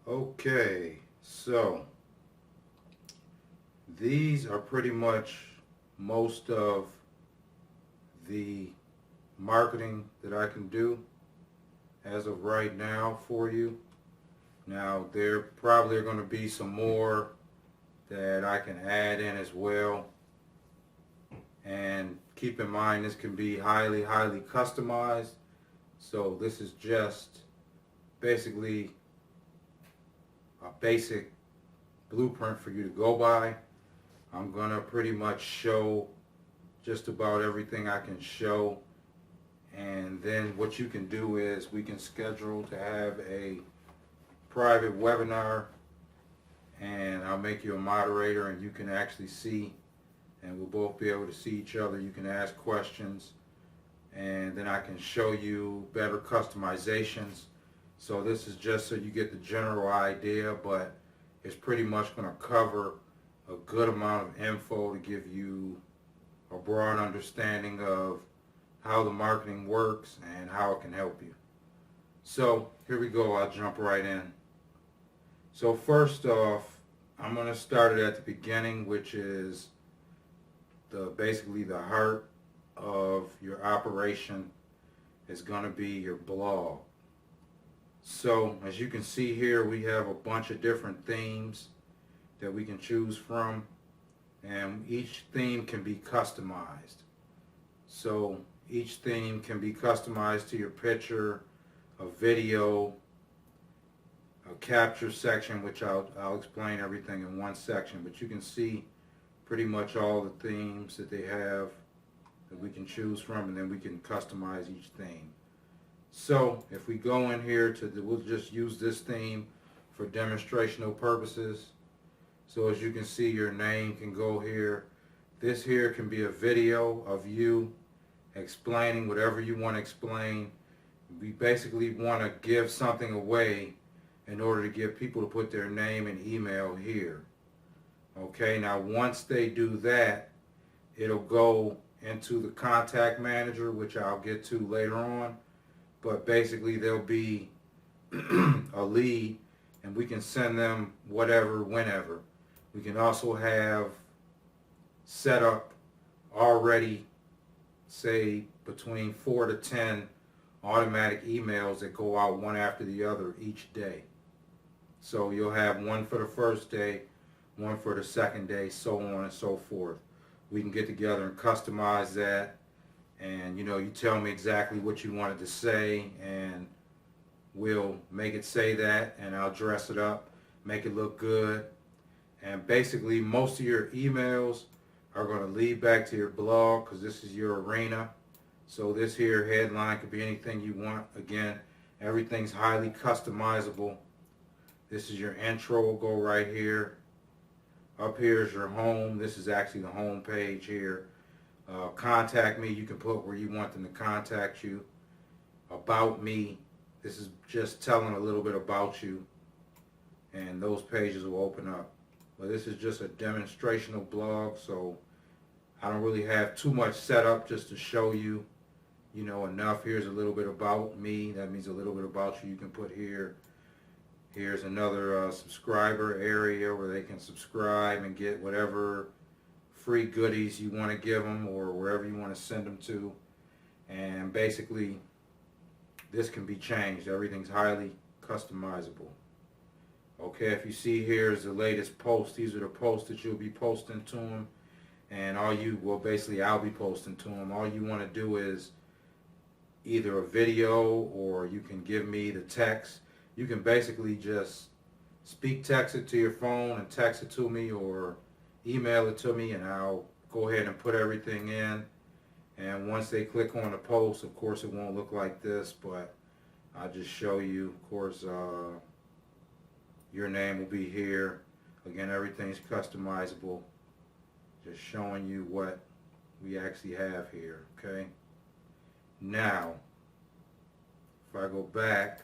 Okay, so these are pretty much most of the marketing that I can do as of right now for you. Now, there probably are going to be some more that I can add in as well. And keep in mind, this can be highly customized. So this is just basically a basic blueprint for you to go by. I'm going to pretty much show just about everything I can show. And then what you can do is we can schedule to have a private webinar, and I'll make you a moderator and you can actually see, and we'll both be able to see each other. You can ask questions, and then I can show you better customizations. So this is just so you get the general idea, but it's pretty much going to cover a good amount of info to give you a broad understanding of how the marketing works and how it can help you. So here we go. I'll jump right in. So first off, I'm going to start it at the beginning, which is basically the heart of your operation is going to be your blog. So as you can see here, we have a bunch of different themes that we can choose from, and each theme can be customized. So each theme can be customized to your picture, a video, a capture section, which I'll explain everything in one section, but you can see pretty much all the themes that they have that we can choose from, and then we can customize each theme. So if we go in here we'll just use this theme for demonstrational purposes. So as you can see, your name can go here. This here can be a video of you explaining whatever you want to explain. We basically want to give something away in order to get people to put their name and email here. Okay, now once they do that, it'll go into the contact manager, which I'll get to later on. But basically there'll be a lead, and we can send them whatever, whenever. We can also have set up already, say, between 4 to 10 automatic emails that go out one after the other each day. So you'll have one for the first day, one for the second day, so on and so forth. We can get together and customize that, and you tell me exactly what you wanted to say, and we'll make it say that, and I'll dress it up, make it look good. And basically most of your emails are going to lead back to your blog, because this is your arena. So this here headline could be anything you want. Again, everything's highly customizable. This is your intro, will go right here. Up here is your home. This is actually the home page here. Contact me, you can put where you want them to contact you. About me, this is just telling a little bit about you, and those pages will open up. But this is just a demonstrational blog, so I don't really have too much set up, just to show you, enough. Here's a little bit about me. That means a little bit about you. You can put here. Here's another subscriber area where they can subscribe and get whatever free goodies you want to give them, or wherever you want to send them to. And basically this can be changed. Everything's highly customizable. Okay, if you see here is the latest post. These are the posts that you'll be posting to them, and basically I'll be posting to them. All you want to do is either a video, or you can give me the text. You can basically just text it to your phone and text it to me, or email it to me, and I'll go ahead and put everything in. And once they click on the post, of course it won't look like this, but I'll just show you. Of course, your name will be here. Again, everything's customizable. Just showing you what we actually have here, okay? Now, if I go back,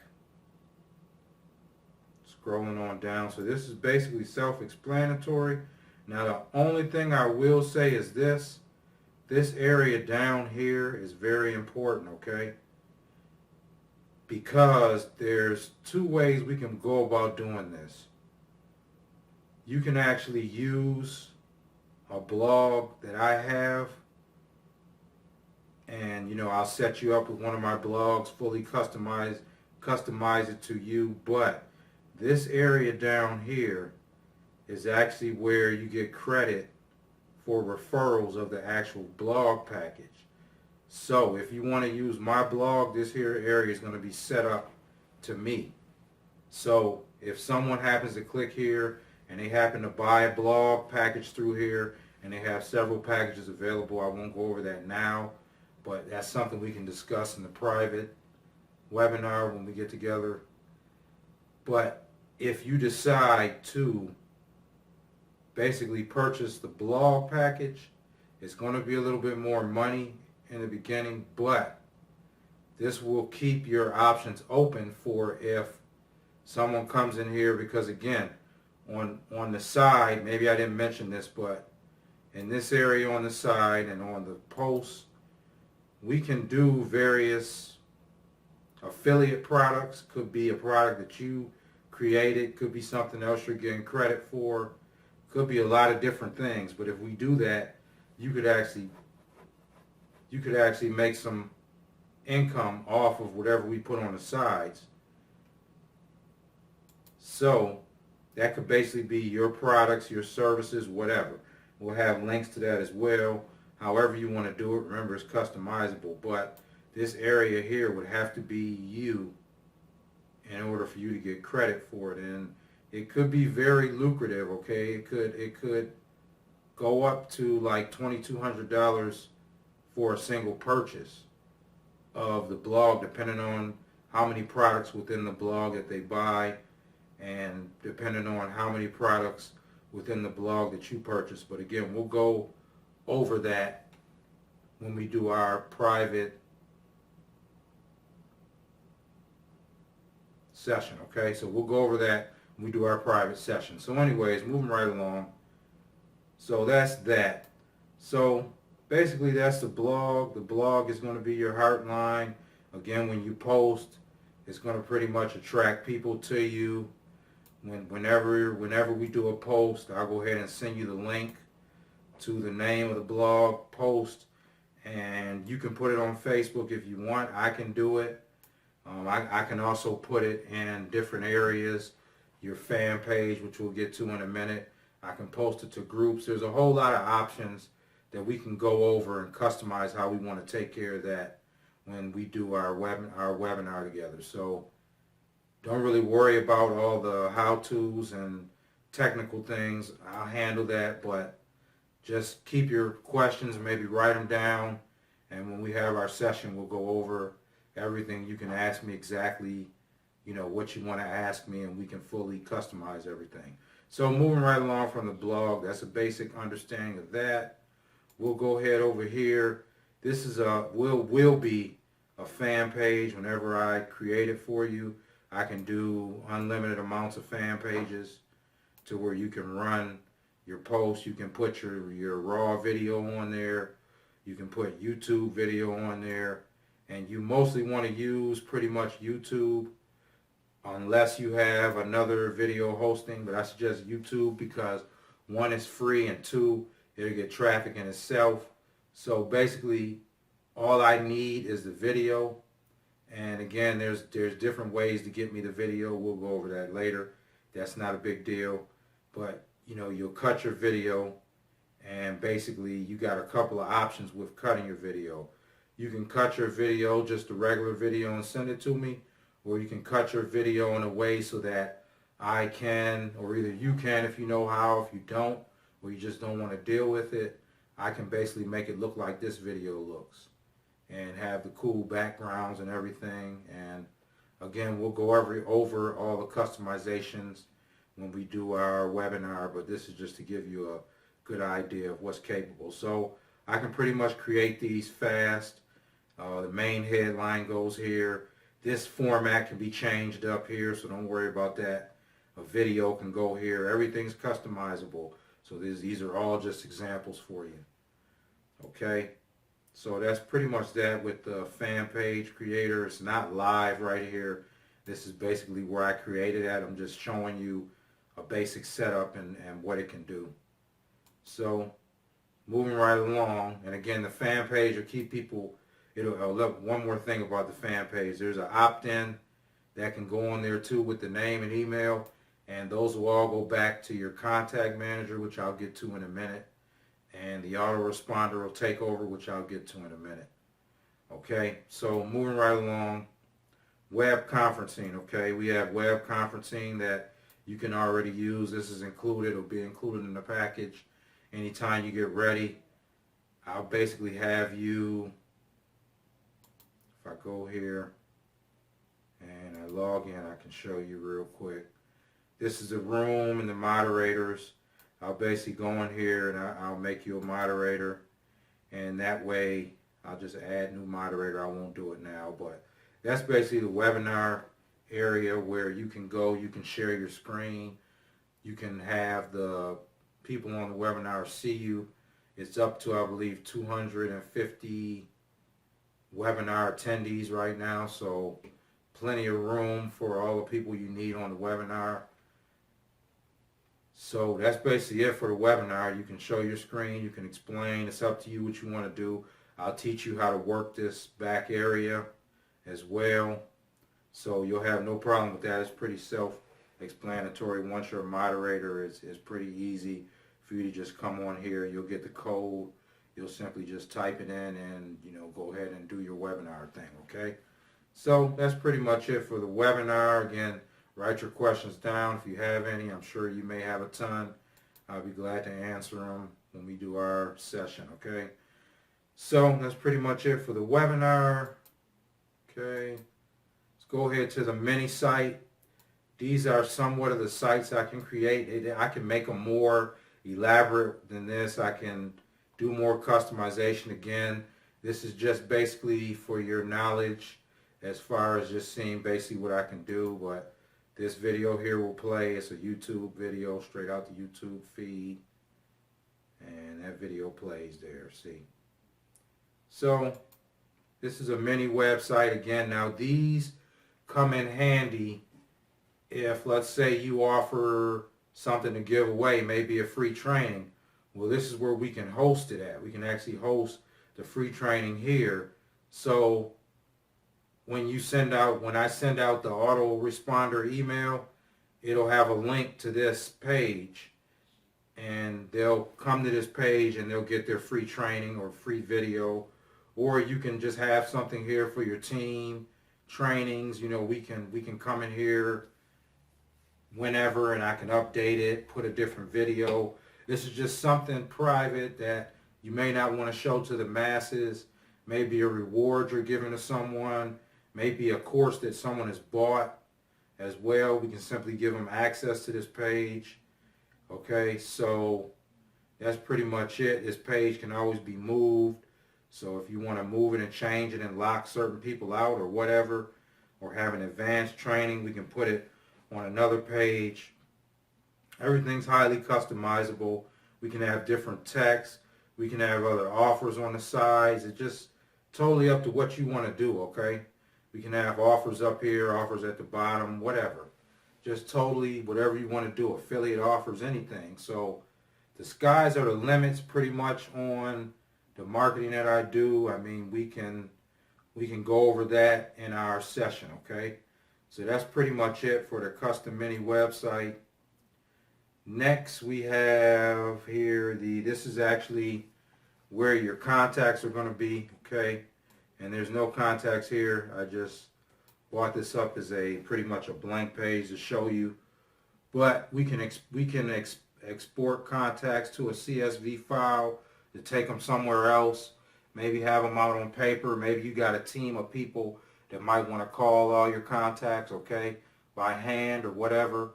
scrolling on down, so this is basically self-explanatory. Now, the only thing I will say is this area down here is very important, okay? because there's two ways we can go about doing this. You can actually use a blog that I have, and I'll set you up with one of my blogs, fully customize it to you. But this area down here is actually where you get credit for referrals of the actual blog package. So if you want to use my blog, this here area is going to be set up to me. So if someone happens to click here and they happen to buy a blog package through here, and they have several packages available, I won't go over that now, but that's something we can discuss in the private webinar when we get together. But if you decide to basically purchase the blog package, it's going to be a little bit more money in the beginning, but this will keep your options open for if someone comes in here, because again, on the side, maybe I didn't mention this, but in this area on the side and on the posts, we can do various affiliate products. Could be a product that you created, could be something else you're getting credit for, could be a lot of different things. But if we do that, you could actually make some income off of whatever we put on the sides. So that could basically be your products, your services, whatever. We'll have links to that as well. However you want to do it, remember it's customizable, but this area here would have to be you in order for you to get credit for it. And it could be very lucrative, okay? It could go up to like $2,200 for a single purchase of the blog, depending on how many products within the blog that they buy, and depending on how many products within the blog that you purchase. But again, we'll go over that when we do our private session, okay? So we'll go over that when we do our private session. So anyways, moving right along. So that's that. So basically that's the blog. The blog is going to be your heartline. Again, when you post, it's going to pretty much attract people to you. Whenever we do a post, I'll go ahead and send you the link to the name of the blog post, and you can put it on Facebook if you want. I can do it. I can also put it in different areas, your fan page, which we'll get to in a minute. I can post it to groups. There's a whole lot of options that we can go over and customize how we want to take care of that when we do our webinar together. So don't really worry about all the how-tos and technical things. I'll handle that, but just keep your questions and maybe write them down. And when we have our session, we'll go over everything. You can ask me exactly, what you want to ask me, and we can fully customize everything. So moving right along from the blog, that's a basic understanding of that. We'll go ahead over here. This is will be a fan page. Whenever I create it for you, I can do unlimited amounts of fan pages to where you can run your posts. You can put your raw video on there. You can put YouTube video on there. And you mostly want to use pretty much YouTube unless you have another video hosting. But I suggest YouTube because one, is free, and two, it'll get traffic in itself. So basically all I need is the video. And again, there's different ways to get me the video. We'll go over that later. That's not a big deal. But, you'll cut your video, and basically you got a couple of options with cutting your video. You can cut your video, just a regular video, and send it to me, or you can cut your video in a way so that I can, or either you can if you know how. If you don't, or you just don't want to deal with it, I can basically make it look like this video looks and have the cool backgrounds and everything. And again, we'll go over all the customizations when we do our webinar, but this is just to give you a good idea of what's capable. So I can pretty much create these fast. The main headline goes here. This format can be changed up here, so don't worry about that. A video can go here. Everything's customizable. So these are all just examples for you. Okay. So that's pretty much that with the fan page creator. It's not live right here. This is basically where I created at. I'm just showing you a basic setup and what it can do. So moving right along, and again, the fan page will keep people, look, one more thing about the fan page. There's an opt-in that can go on there too with the name and email, and those will all go back to your contact manager, which I'll get to in a minute, and the autoresponder will take over, which I'll get to in a minute. Okay, so moving right along, web conferencing. Okay, we have web conferencing that you can already use. This is included, or be included in the package. Anytime you get ready, I'll basically have you, if I go here and I log in, I can show you real quick. This is the room and the moderators. I'll basically go in here and I'll make you a moderator, and that way I'll just add new moderator. I won't do it now, but that's basically the webinar area where you can go, you can share your screen, you can have the people on the webinar see you. It's up to, I believe, 250 webinar attendees right now, so plenty of room for all the people you need on the webinar. So that's basically it for the webinar. You can show your screen, you can explain. It's up to you what you want to do. I'll teach you how to work this back area as well, so you'll have no problem with that. It's pretty self-explanatory. Once you're a moderator, it's pretty easy for you to just come on here. You'll get the code. You'll simply just type it in and, go ahead and do your webinar thing, okay? So that's pretty much it for the webinar. Again, write your questions down if you have any. I'm sure you may have a ton. I'll be glad to answer them when we do our session, okay? So that's pretty much it for the webinar. Okay, let's go ahead to the mini site. These are somewhat of the sites I can create. I can make them more elaborate than this. I can do more customization. Again, this is just basically for your knowledge as far as just seeing basically what I can do. But this video here will play. It's a YouTube video straight out the YouTube feed, and that video plays there. See, so this is a mini website. Again, now these come in handy if, let's say, you offer something to give away, maybe a free training. Well, this is where we can host it at. We can actually host the free training here. So when I send out the autoresponder email, it'll have a link to this page, and they'll come to this page and they'll get their free training or free video. Or you can just have something here for your team, trainings. We can come in here whenever and I can update it, put a different video. This is just something private that you may not want to show to the masses. Maybe a reward you're giving to someone, maybe a course that someone has bought as well. We can simply give them access to this page. Okay, so that's pretty much it. This page can always be moved. So if you want to move it and change it and lock certain people out or whatever, or have an advanced training, we can put it on another page. Everything's highly customizable. We can have different text. We can have other offers on the sides. It's just totally up to what you want to do, okay? We can have offers up here, offers at the bottom, whatever. Just totally whatever you want to do. Affiliate offers, anything. So the skies are the limits pretty much on the marketing that I do. I mean, we can go over that in our session, okay? So that's pretty much it for the custom mini website. Next we have here this is actually where your contacts are going to be, okay? And there's no contacts here. I just brought this up as pretty much a blank page to show you. But we can export contacts to a CSV file to take them somewhere else. Maybe have them out on paper. Maybe you got a team of people that might want to call all your contacts, okay, by hand or whatever.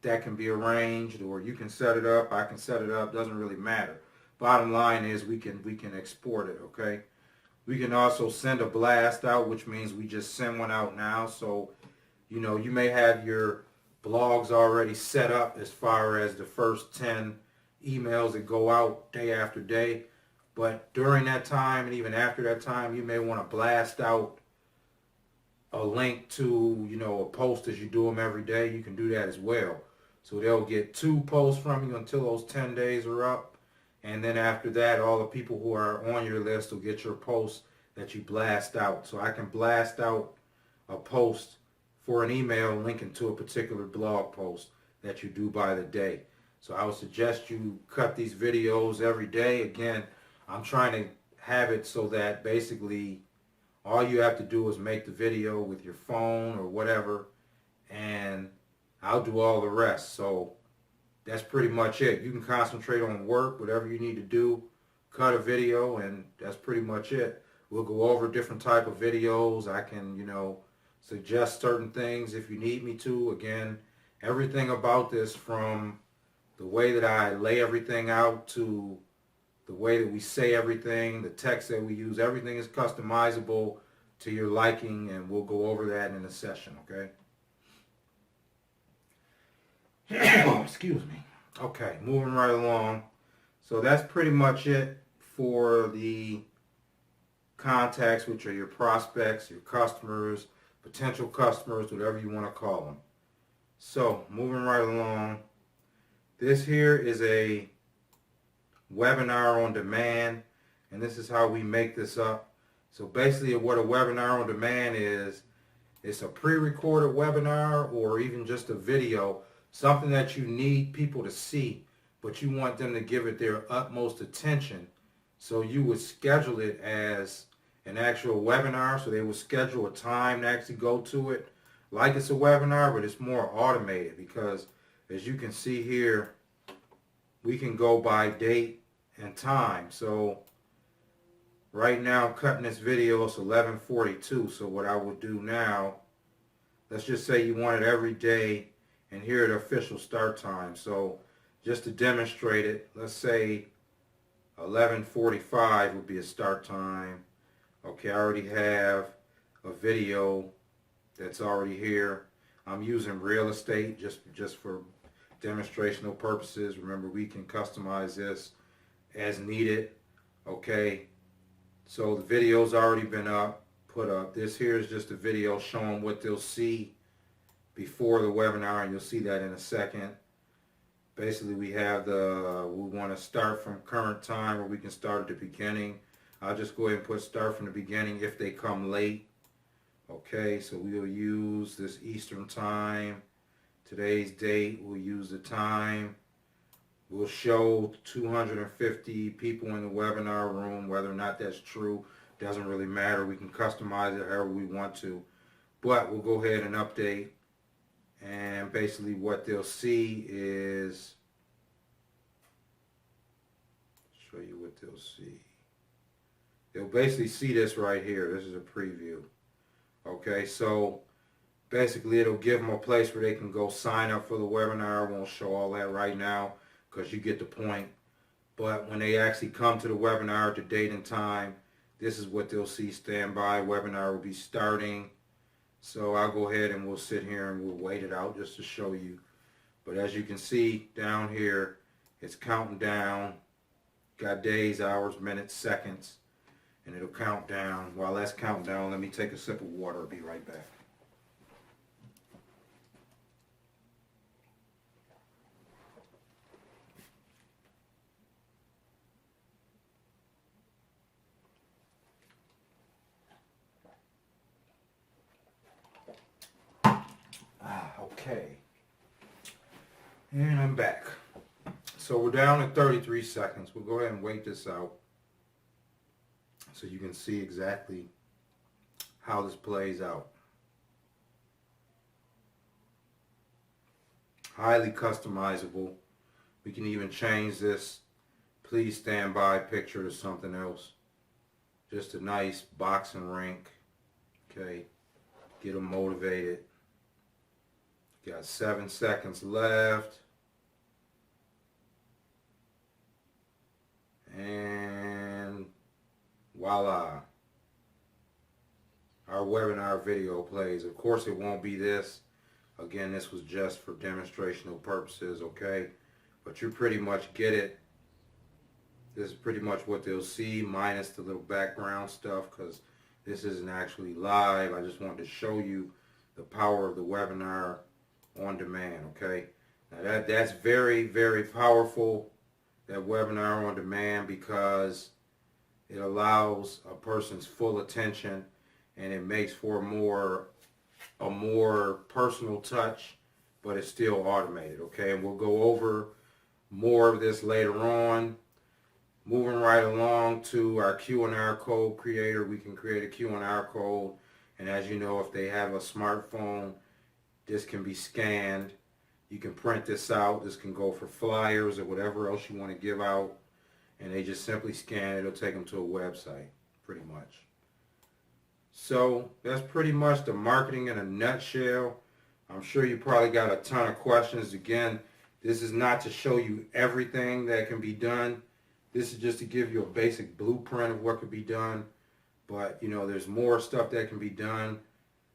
That can be arranged, or you can set it up. I can set it up. Doesn't really matter. Bottom line is we can export it, okay? We can also send a blast out, which means we just send one out now. So, you may have your blogs already set up as far as the first 10 emails that go out day after day. But during that time and even after that time, you may want to blast out a link to, a post as you do them every day. You can do that as well. So they'll get 2 posts from you until those 10 days are up. And then after that, all the people who are on your list will get your posts that you blast out. So I can blast out a post for an email linking to a particular blog post that you do by the day. So I would suggest you cut these videos every day. Again, I'm trying to have it so that basically all you have to do is make the video with your phone or whatever, and I'll do all the rest. So that's pretty much it. You can concentrate on work, whatever you need to do, cut a video, and that's pretty much it. We'll go over different type of videos. I can, suggest certain things if you need me to. Again, everything about this, from the way that I lay everything out to the way that we say everything, the text that we use, everything is customizable to your liking, and we'll go over that in a session, okay? Excuse me. Okay, moving right along. So that's pretty much it for the contacts, which are your prospects, your customers, potential customers, whatever you want to call them. So moving right along, this here is a webinar on demand, and this is how we make this up. So basically what a webinar on demand is, it's a pre-recorded webinar or even just a video, something that you need people to see, but you want them to give it their utmost attention. So you would schedule it as an actual webinar, so they would schedule a time to actually go to it like it's a webinar, but it's more automated because, as you can see here, we can go by date and time. So right now, cutting this video, it's 11:42. So what I would do now, let's just say you want it every day, and here are the official start time. So just to demonstrate it, let's say 11:45 would be a start time. Okay, I already have a video that's already here. I'm using real estate just for demonstrational purposes. Remember, we can customize this as needed. Okay, so the video's already been put up. This here is just a video showing what they'll see before the webinar, and you'll see that in a second. Basically, we want to start from current time, or we can start at the beginning. I'll just go ahead and put start from the beginning if they come late. Okay, so we'll use this Eastern time. Today's date, we'll use the time. We'll show 250 people in the webinar room. Whether or not that's true doesn't really matter. We can customize it however we want to. But we'll go ahead and update. And basically what they'll see is, show you what they'll see. They'll basically see this right here. This is a preview. Okay, so basically it'll give them a place where they can go sign up for the webinar. I won't show all that right now because you get the point. But when they actually come to the webinar, the date and time, this is what they'll see. Standby, webinar will be starting. So I'll go ahead and we'll sit here and we'll wait it out just to show you. But as you can see down here, it's counting down. Got days, hours, minutes, seconds, and it'll count down. While that's counting down, let me take a sip of water. I'll be right back. Okay, and I'm back. So we're down at 33 seconds. We'll go ahead and wait this out so you can see exactly how this plays out. Highly customizable. We can even change this please stand by picture to something else. Just a nice boxing rink. Okay, get them motivated. Got 7 seconds left. And voila. Our webinar video plays. Of course it won't be this. Again, this was just for demonstrational purposes, okay? But you pretty much get it. This is pretty much what they'll see, minus the little background stuff, because this isn't actually live. I just wanted to show you the power of the webinar on demand, okay? Now that's very, very powerful, that webinar on demand, because it allows a person's full attention, and it makes for a more personal touch, but it's still automated, okay? And we'll go over more of this later on. Moving right along to our Q&R code creator, we can create a Q&R code, and as you know, if they have a smartphone, this can be scanned. You can print this out. This can go for flyers or whatever else you want to give out, and they just simply scan it. It'll take them to a website, pretty much. So that's pretty much the marketing in a nutshell. I'm sure you probably got a ton of questions. Again, this is not to show you everything that can be done. This is just to give you a basic blueprint of what could be done. But, you know, there's more stuff that can be done.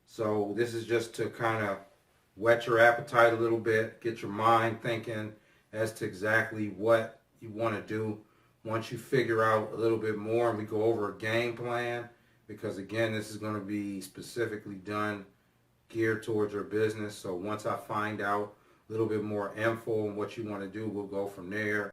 So this is just to kind of whet your appetite a little bit, get your mind thinking as to exactly what you want to do. Once you figure out a little bit more and we go over a game plan, because again, this is going to be specifically done geared towards your business. So once I find out a little bit more info on what you want to do, we'll go from there.